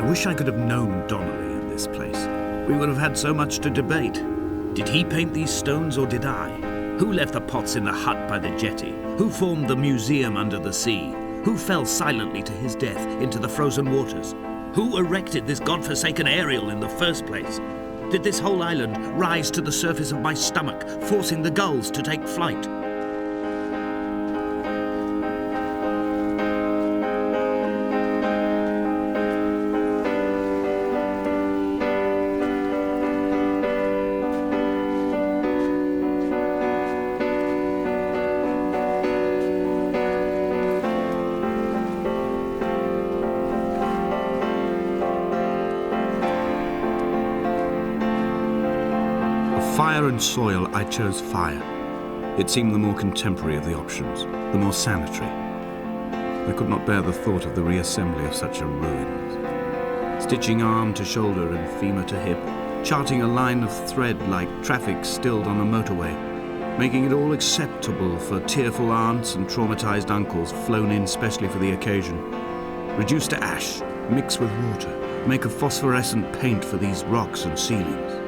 wish I could have known Donnelly in this place. We would have had so much to debate. Did he paint these stones or did I? Who left the pots in the hut by the jetty? Who formed the museum under the sea? Who fell silently to his death into the frozen waters? Who erected this godforsaken aerial in the first place? Did this whole island rise to the surface of my stomach, forcing the gulls to take flight? Fire and soil, I chose fire. It seemed the more contemporary of the options, the more sanitary. I could not bear the thought of the reassembly of such a ruin. Stitching arm to shoulder and femur to hip, charting a line of thread like traffic stilled on a motorway, making it all acceptable for tearful aunts and traumatized uncles flown in specially for the occasion. Reduce to ash, mix with water, make a phosphorescent paint for these rocks and ceilings.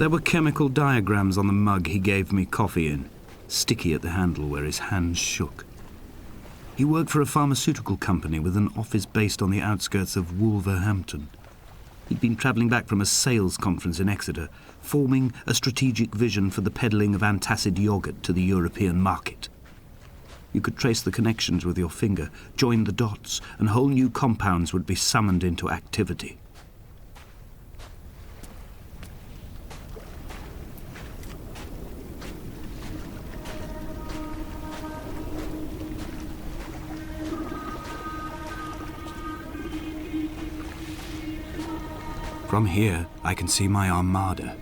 There were chemical diagrams on the mug he gave me coffee in, sticky at the handle where his hands shook. He worked for a pharmaceutical company with an office based on the outskirts of Wolverhampton. He'd been travelling back from a sales conference in Exeter, forming a strategic vision for the peddling of antacid yogurt to the European market. You could trace the connections with your finger, join the dots, and whole new compounds would be summoned into activity. From here, I can see my armada.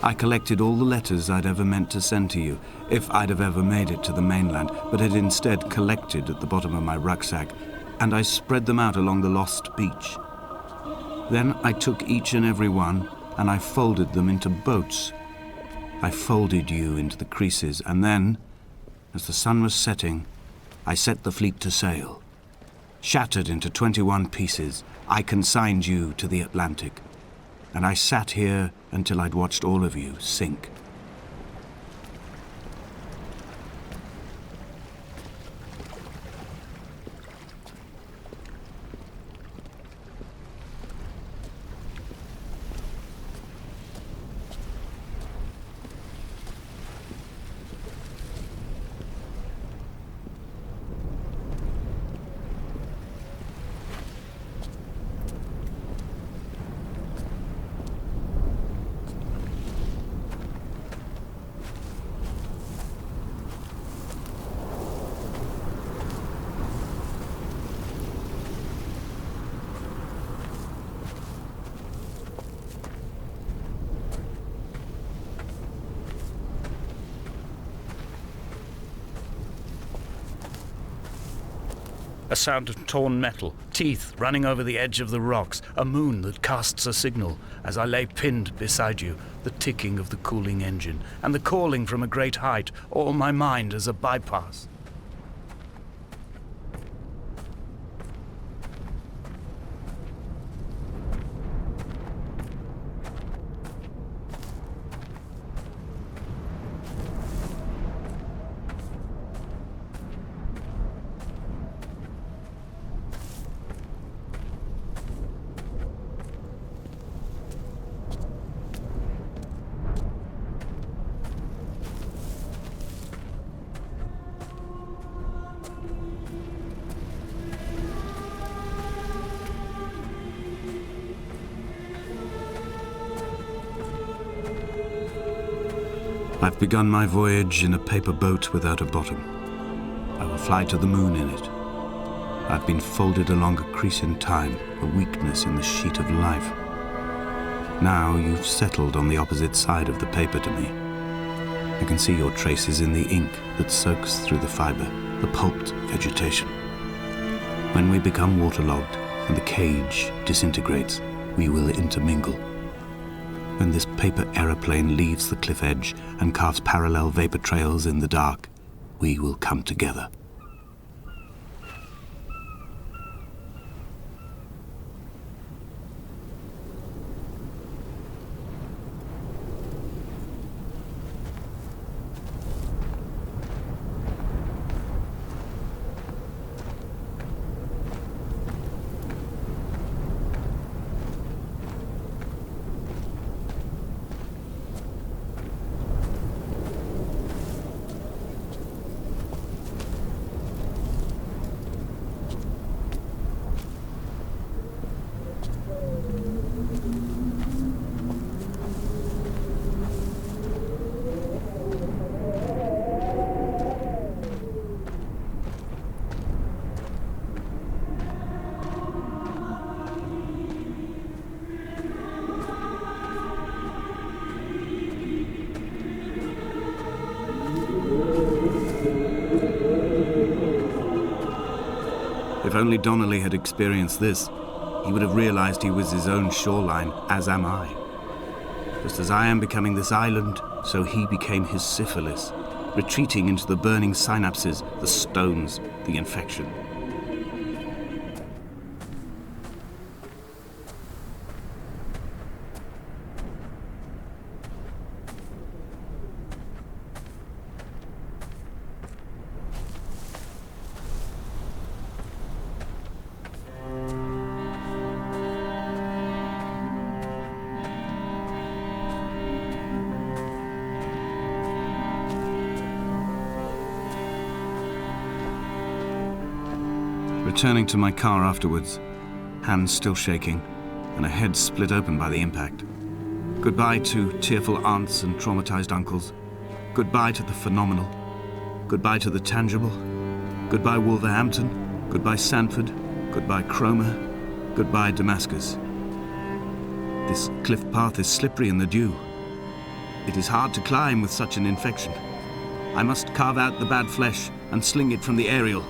I collected all the letters I'd ever meant to send to you, if I'd have ever made it to the mainland, but had instead collected at the bottom of my rucksack, and I spread them out along the lost beach. Then I took each and every one, and I folded them into boats. I folded you into the creases, and then, as the sun was setting, I set the fleet to sail. Shattered into 21 pieces, I consigned you to the Atlantic, and I sat here until I'd watched all of you sink. A sound of torn metal, teeth running over the edge of the rocks, a moon that casts a signal. As I lay pinned beside you, the ticking of the cooling engine, and the calling from a great height, all my mind as a bypass. I've begun my voyage in a paper boat without a bottom. I will fly to the moon in it. I've been folded along a crease in time, a weakness in the sheet of life. Now you've settled on the opposite side of the paper to me. I can see your traces in the ink that soaks through the fiber, the pulped vegetation. When we become waterlogged and the cage disintegrates, we will intermingle. When this paper aeroplane leaves the cliff edge and carves parallel vapor trails in the dark, we will come together. If only Donnelly had experienced this, he would have realized he was his own shoreline, as am I. Just as I am becoming this island, so he became his syphilis, retreating into the burning synapses, the stones, the infection. Returning to my car afterwards, hands still shaking, and a head split open by the impact. Goodbye to tearful aunts and traumatized uncles. Goodbye to the phenomenal. Goodbye to the tangible. Goodbye Wolverhampton. Goodbye Sanford. Goodbye Cromer. Goodbye Damascus. This cliff path is slippery in the dew. It is hard to climb with such an infection. I must carve out the bad flesh and sling it from the aerial.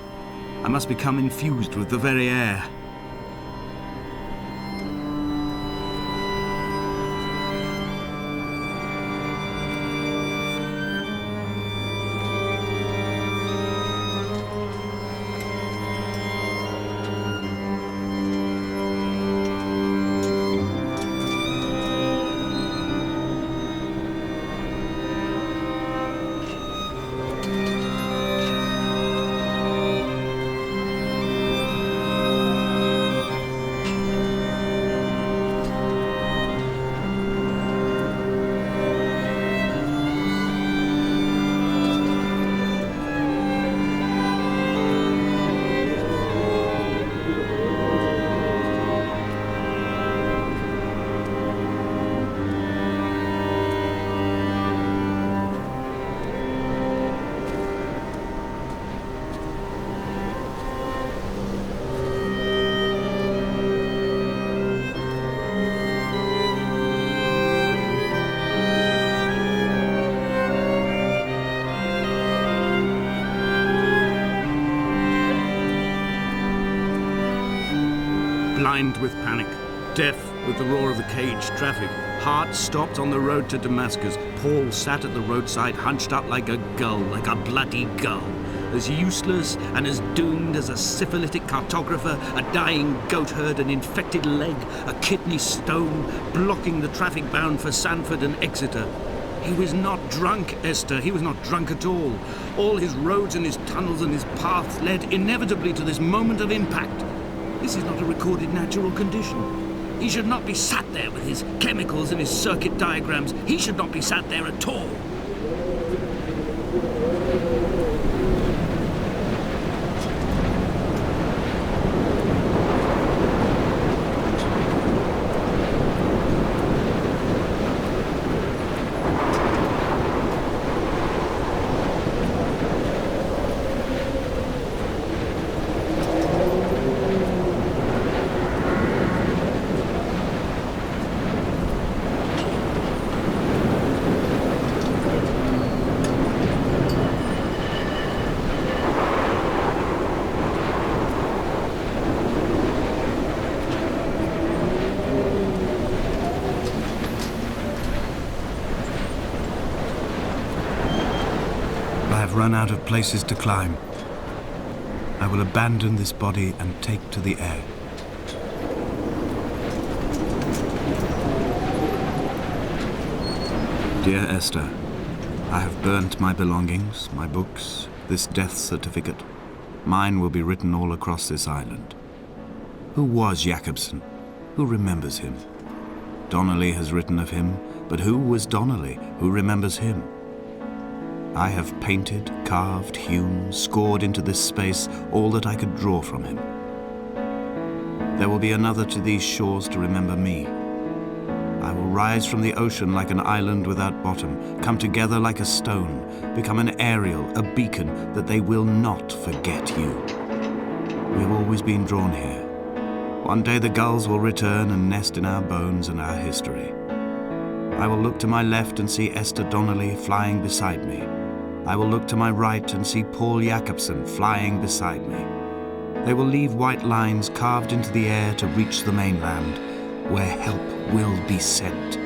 I must become infused with the very air. blind with panic, deaf with the roar of the caged traffic, heart stopped on the road to Damascus. Paul sat at the roadside, hunched up like a gull, like a bloody gull, as useless and as doomed as a syphilitic cartographer, a dying goat herd, an infected leg, a kidney stone, blocking the traffic bound for Sanford and Exeter. He was not drunk, Esther. He was not drunk at all. All his roads and his tunnels and his paths led inevitably to this moment of impact. This is not a recorded natural condition. He should not be sat there with his chemicals and his circuit diagrams. He should not be sat there at all. Run out of places to climb. I will abandon this body and take to the air. Dear Esther, I have burnt my belongings, my books, this death certificate. Mine will be written all across this island. Who was Jakobsen? Who remembers him? Donnelly has written of him, but who was Donnelly? Who remembers him? I have painted, carved, hewn, scored into this space all that I could draw from him. There will be another to these shores to remember me. I will rise from the ocean like an island without bottom, come together like a stone, become an aerial, a beacon, that they will not forget you. We have always been drawn here. One day the gulls will return and nest in our bones and our history. I will look to my left and see Esther Donnelly flying beside me. I will look to my right and see Paul Jakobsen flying beside me. They will leave white lines carved into the air to reach the mainland, where help will be sent.